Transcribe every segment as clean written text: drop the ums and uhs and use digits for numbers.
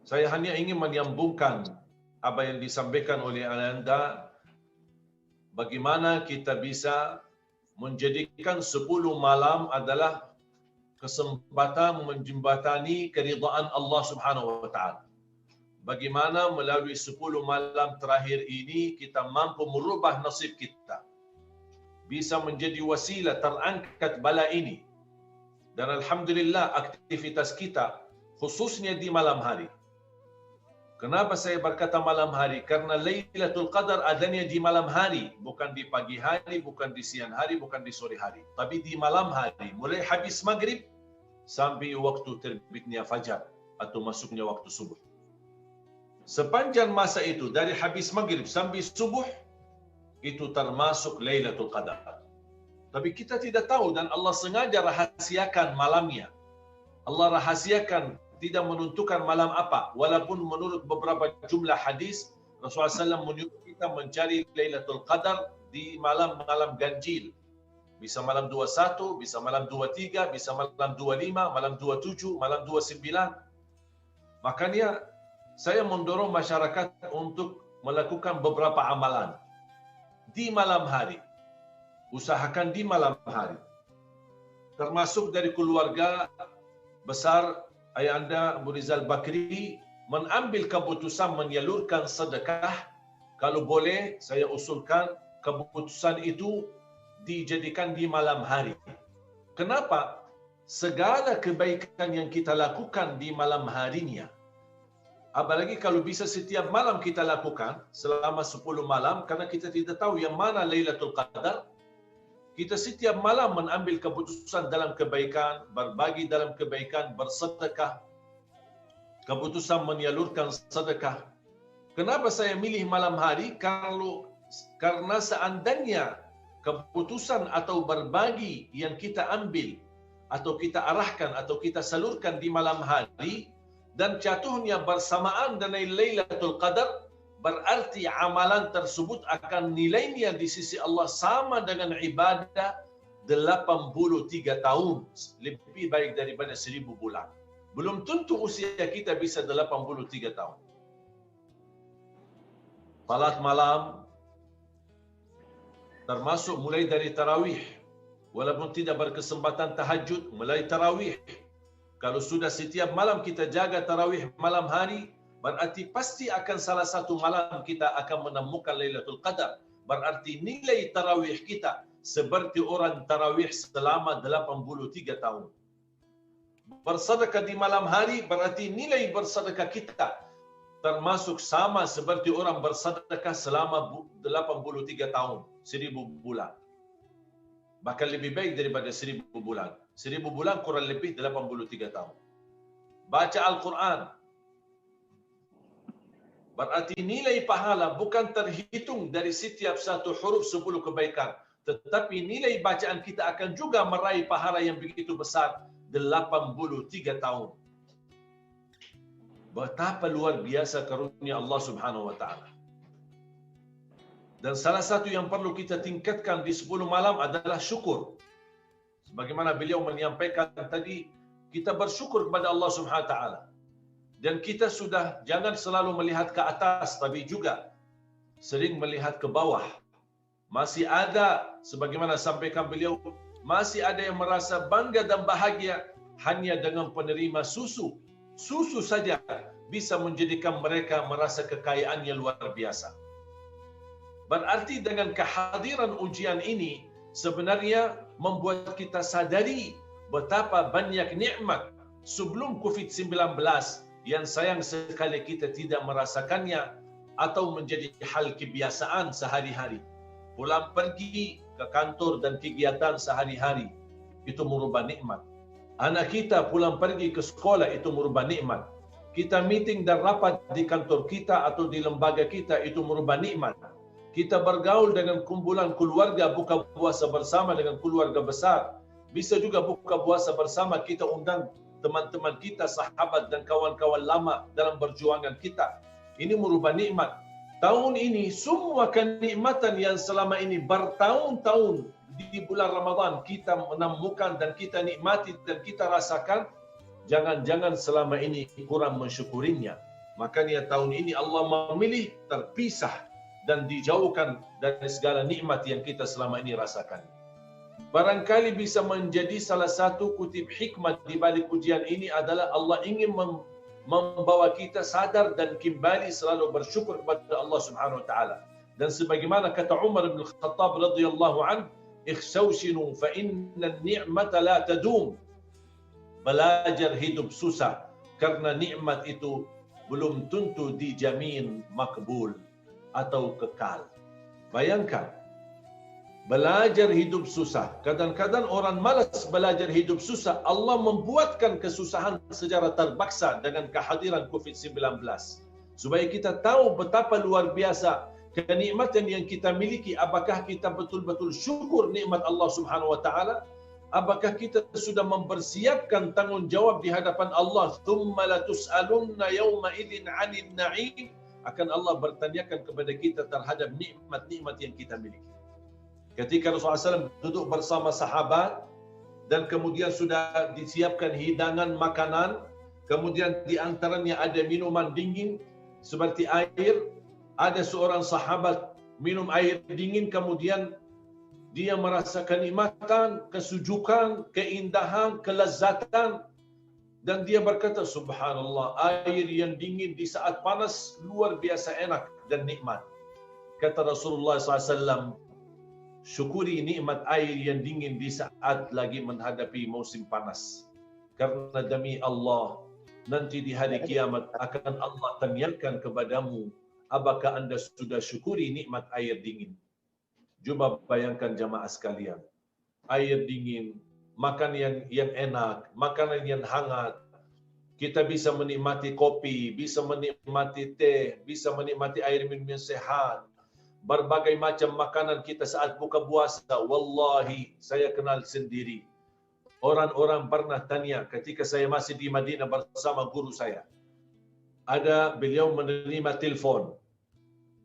Saya hanya ingin menyambungkan apa yang disampaikan oleh Anda, bagaimana kita bisa menjadikan 10 malam adalah kesempatan menjembatani keridhaan Allah Subhanahu wa taala. Bagaimana melalui 10 malam terakhir ini kita mampu merubah nasib kita. Bisa menjadi wasilah terangkat bala ini. Dan alhamdulillah aktivitas kita khususnya di malam hari. Kenapa saya berkata malam hari? Karena Lailatul Qadar adanya di malam hari, bukan di pagi hari, bukan di siang hari, bukan di sore hari, tapi di malam hari, mulai habis maghrib sampai waktu terbitnya fajar atau masuknya waktu subuh. Sepanjang masa itu, dari habis maghrib sampai subuh, itu termasuk Lailatul Qadar. Tapi kita tidak tahu, dan Allah sengaja rahasiakan malamnya. Allah rahasiakan, tidak menentukan malam apa. Walaupun menurut beberapa jumlah hadis, Rasulullah SAW menyuruh kita mencari Lailatul Qadar di malam-malam ganjil. Bisa malam 21, bisa malam 23, bisa malam 25, malam 27, malam 29. Makanya saya mendorong masyarakat untuk melakukan beberapa amalan di malam hari. Usahakan di malam hari. Termasuk dari keluarga besar Ayahanda Abu Rizal Bakri mengambil keputusan menyalurkan sedekah. Kalau boleh, saya usulkan keputusan itu dijadikan di malam hari. Kenapa? Segala kebaikan yang kita lakukan di malam harinya, apalagi kalau bisa setiap malam kita lakukan selama 10 malam, karena kita tidak tahu yang mana Lailatul Qadar. Kita setiap malam mengambil keputusan dalam kebaikan, berbagi dalam kebaikan, bersedekah, keputusan menyalurkan sedekah. Kenapa saya milih malam hari? Karena seandainya keputusan atau berbagi yang kita ambil atau kita arahkan atau kita salurkan di malam hari dan jatuhnya bersamaan dengan Lailatul Qadar, berarti amalan tersebut akan nilainya di sisi Allah sama dengan ibadah 83 tahun, lebih baik daripada 1000 bulan. Belum tentu usia kita bisa 83 tahun. Salat malam termasuk mulai dari tarawih. Walaupun tidak berkesempatan tahajud, mulai tarawih. Kalau sudah setiap malam kita jaga tarawih malam hari, berarti pasti akan salah satu malam kita akan menemukan Lailatul Qadar. Berarti nilai tarawih kita seperti orang tarawih selama 83 tahun. Bersedekah di malam hari berarti nilai bersedekah kita termasuk sama seperti orang bersedekah selama 83 tahun, 1000 bulan. Bahkan lebih baik daripada 1000 bulan. 1000 bulan kurang lebih 83 tahun. Baca Al-Quran, berarti nilai pahala bukan terhitung dari setiap satu huruf 10 kebaikan. Tetapi nilai bacaan kita akan juga meraih pahala yang begitu besar, 83 tahun. Betapa luar biasa karunia Allah Subhanahu wa taala. Dan salah satu yang perlu kita tingkatkan di 10 malam adalah syukur. Sebagaimana beliau menyampaikan tadi, kita bersyukur kepada Allah Subhanahu wa taala. Dan kita sudah jangan selalu melihat ke atas, tapi juga sering melihat ke bawah. Masih ada, sebagaimana sampaikan beliau, masih ada yang merasa bangga dan bahagia hanya dengan penerima susu. Susu saja bisa menjadikan mereka merasa kekayaan yang luar biasa. Berarti dengan kehadiran ujian ini sebenarnya membuat kita sadari betapa banyak nikmat sebelum COVID-19 yang sayang sekali kita tidak merasakannya atau menjadi hal kebiasaan sehari-hari. Pulang pergi ke kantor dan kegiatan sehari-hari itu merubah nikmat. Anak kita pulang pergi ke sekolah itu merubah nikmat. Kita meeting dan rapat di kantor kita atau di lembaga kita itu merubah nikmat. Kita bergaul dengan kumpulan keluarga, buka puasa bersama dengan keluarga besar. Bisa juga buka puasa bersama, kita undang teman-teman kita, sahabat dan kawan-kawan lama dalam perjuangan kita. Ini merubah nikmat. Tahun ini semua kenikmatan yang selama ini bertahun-tahun di bulan Ramadan kita menemukan dan kita nikmati dan kita rasakan, jangan-jangan selama ini kurang mensyukurinya. Makanya tahun ini Allah memilih terpisah dan dijauhkan dari segala nikmat yang kita selama ini rasakan. Barangkali bisa menjadi salah satu kutip hikmat di balik ujian ini adalah Allah ingin membawa kita sadar dan kembali selalu bersyukur kepada Allah Subhanahu wa taala. Dan sebagaimana kata Umar bin Khattab radhiyallahu anhu, "Ikhshawshinu fa inna an-ni'mata la tadum." Belajar hidup susah karena nikmat itu belum tentu dijamin makbul atau kekal. Bayangkan, belajar hidup susah. Kadang-kadang orang malas belajar hidup susah. Allah membuatkan kesusahan secara terpaksa dengan kehadiran COVID-19. Supaya kita tahu betapa luar biasa kenikmatan yang kita miliki. Apakah kita betul-betul syukur nikmat Allah Subhanahu wa taala? Apakah kita sudah mempersiapkan tanggungjawab di hadapan Allah? Tsumma latus'alunna yawma idzin 'anil na'im. Akan Allah bertanyakan kepada kita terhadap nikmat-nikmat yang kita miliki. Ketika Rasulullah SAW duduk bersama sahabat dan kemudian sudah disiapkan hidangan makanan, kemudian di antaranya ada minuman dingin seperti air, ada seorang sahabat minum air dingin, kemudian dia merasa kenikmatan, kesujukan, keindahan, kelezatan, dan dia berkata, subhanallah, air yang dingin di saat panas luar biasa enak dan nikmat. Kata Rasulullah SAW, syukuri nikmat air yang dingin di saat lagi menghadapi musim panas. Karena demi Allah, nanti di hari kiamat akan Allah tanyakan kepadamu, apakah anda sudah syukuri nikmat air dingin? Cuba bayangkan jamaah sekalian, air dingin, makan yang enak, makanan yang hangat. Kita bisa menikmati kopi, bisa menikmati teh, bisa menikmati air minum yang sehat. Berbagai macam makanan kita saat buka puasa. Wallahi, saya kenal sendiri. Orang-orang pernah tanya ketika saya masih di Madinah bersama guru saya. Ada beliau menerima telefon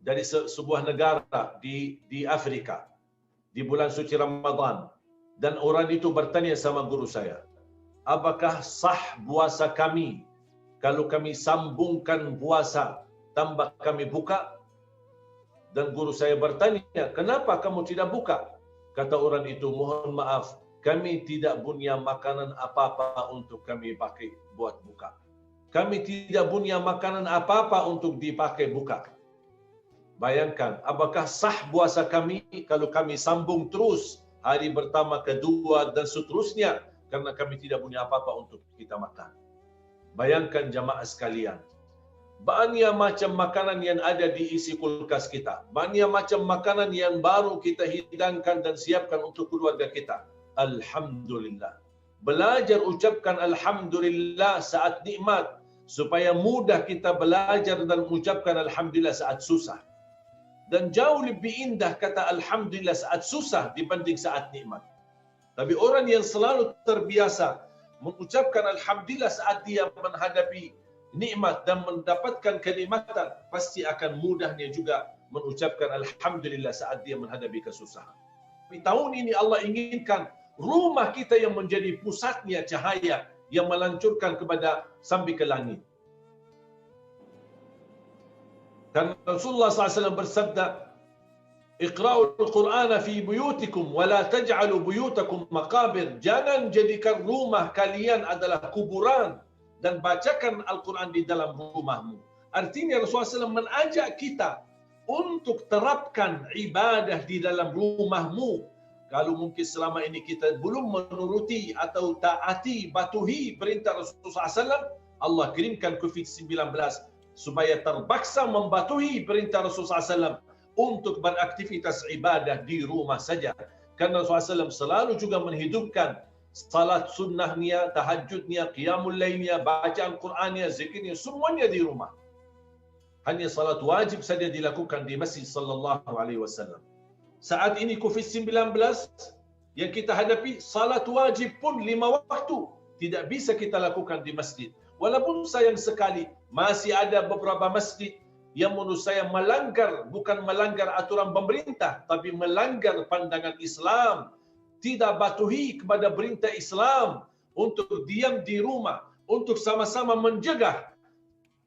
dari sebuah negara di Afrika di bulan suci Ramadan, dan orang itu bertanya sama guru saya, apakah sah puasa kami kalau kami sambungkan puasa tambah kami buka? Dan guru saya bertanya, kenapa kamu tidak buka? Kata orang itu, mohon maaf, kami tidak punya makanan apa-apa untuk kami pakai buat buka. Kami tidak punya makanan apa-apa untuk dipakai buka. Bayangkan, apakah sah puasa kami kalau kami sambung terus hari pertama, kedua, dan seterusnya, karena kami tidak punya apa-apa untuk kita makan. Bayangkan jamaah sekalian, banyak macam makanan yang ada di isi kulkas kita, banyak macam makanan yang baru kita hidangkan dan siapkan untuk keluarga kita. Alhamdulillah. Belajar ucapkan Alhamdulillah saat nikmat, supaya mudah kita belajar dan mengucapkan Alhamdulillah saat susah. Dan jauh lebih indah kata Alhamdulillah saat susah dibanding saat nikmat. Tapi orang yang selalu terbiasa mengucapkan Alhamdulillah saat dia menghadapi nikmat dan mendapatkan kenikmatan, pasti akan mudahnya juga mengucapkan Alhamdulillah saat dia menghadapi kesusahan. Di tahun ini Allah inginkan rumah kita yang menjadi pusatnya cahaya yang melancurkan kepada sampai ke langit. Dan Rasulullah SAW bersabda, Iqra'ul Qur'ana fi buyutikum wa la taj'alu buyutakum maqabir. Jangan jadikan rumah kalian adalah kuburan dan bacakan Al-Quran di dalam rumahmu. Artinya Rasulullah SAW mengajak kita untuk terapkan ibadah di dalam rumahmu. Kalau mungkin selama ini kita belum menuruti atau taati, patuhi perintah Rasulullah SAW, Allah kirimkan COVID-19 supaya terpaksa membatuhi perintah Rasulullah SAW untuk beraktivitas ibadah di rumah saja. Karena Rasulullah SAW selalu juga menghidupkan salat sunnahnya, tahajudnya, qiyamul lailnya, bacaan Qur'annya, zikirnya, semuanya di rumah. Hanya salat wajib saja dilakukan di masjid sallallahu alaihi wasallam. Saat ini COVID-19 yang kita hadapi, salat wajib pun 5 waktu tidak bisa kita lakukan di masjid. Walaupun sayang sekali masih ada beberapa masjid yang menurut saya melanggar, bukan melanggar aturan pemerintah, tapi melanggar pandangan Islam, tidak patuhi kepada perintah Islam untuk diam di rumah, untuk sama-sama mencegah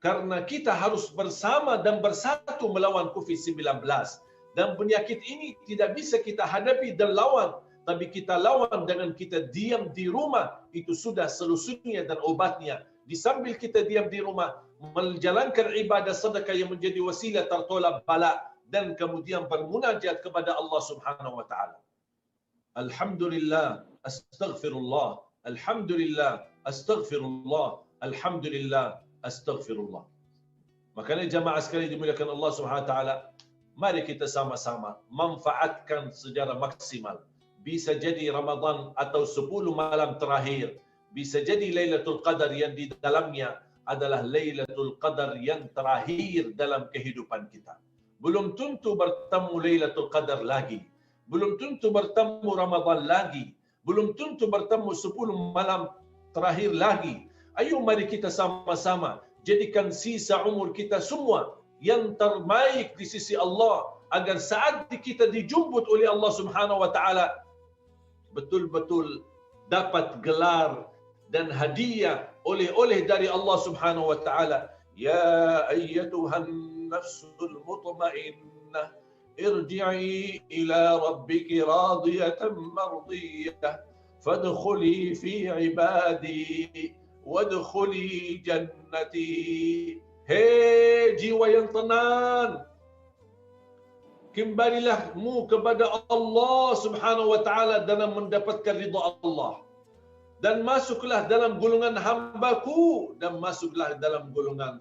Karena kita harus bersama dan bersatu melawan COVID-19. Dan penyakit ini tidak bisa kita hadapi dan lawan, tapi kita lawan dengan kita diam di rumah. Itu sudah solusinya dan obatnya. Di sambil kita diam di rumah, menjalankan ibadah sedekah yang menjadi wasilah tertolak bala, dan kemudian bermunajat kepada Allah Subhanahu wa taala. Alhamdulillah, astaghfirullah. Alhamdulillah, astaghfirullah. Alhamdulillah, astaghfirullah. Makanya jamaah sekalian dimuliakan Allah Subhanahu wa taala, mari kita sama-sama manfaatkan secara maksimal. Bisa jadi Ramadan atau 10 malam terakhir, bisa jadi Lailatul Qadar yang di dalamnya adalah Lailatul Qadar yang terakhir dalam kehidupan kita. Belum tentu bertemu Lailatul Qadar lagi. Belum tentu bertemu Ramadan lagi. Belum tentu bertemu 10 malam terakhir lagi. Ayo mari kita sama-sama jadikan sisa umur kita semua yang terbaik di sisi Allah, agar saat kita dijemput oleh Allah Subhanahu wa taala betul-betul dapat gelar dan hadiah oleh-oleh dari Allah Subhanahu wa taala. Ya ayyatuhan nafsul mutmainnah irji'i ila rabbiki radiyatan mardiyah fadkhuli fi ibadi wadkhuli jannati. Hei jiwa yang tenang, kembalilah-mu kepada Allah Subhanahu wa taala dalam mendapatkan ridha Allah, dan masuklah dalam golongan hamba-Ku, dan masuklah dalam golongan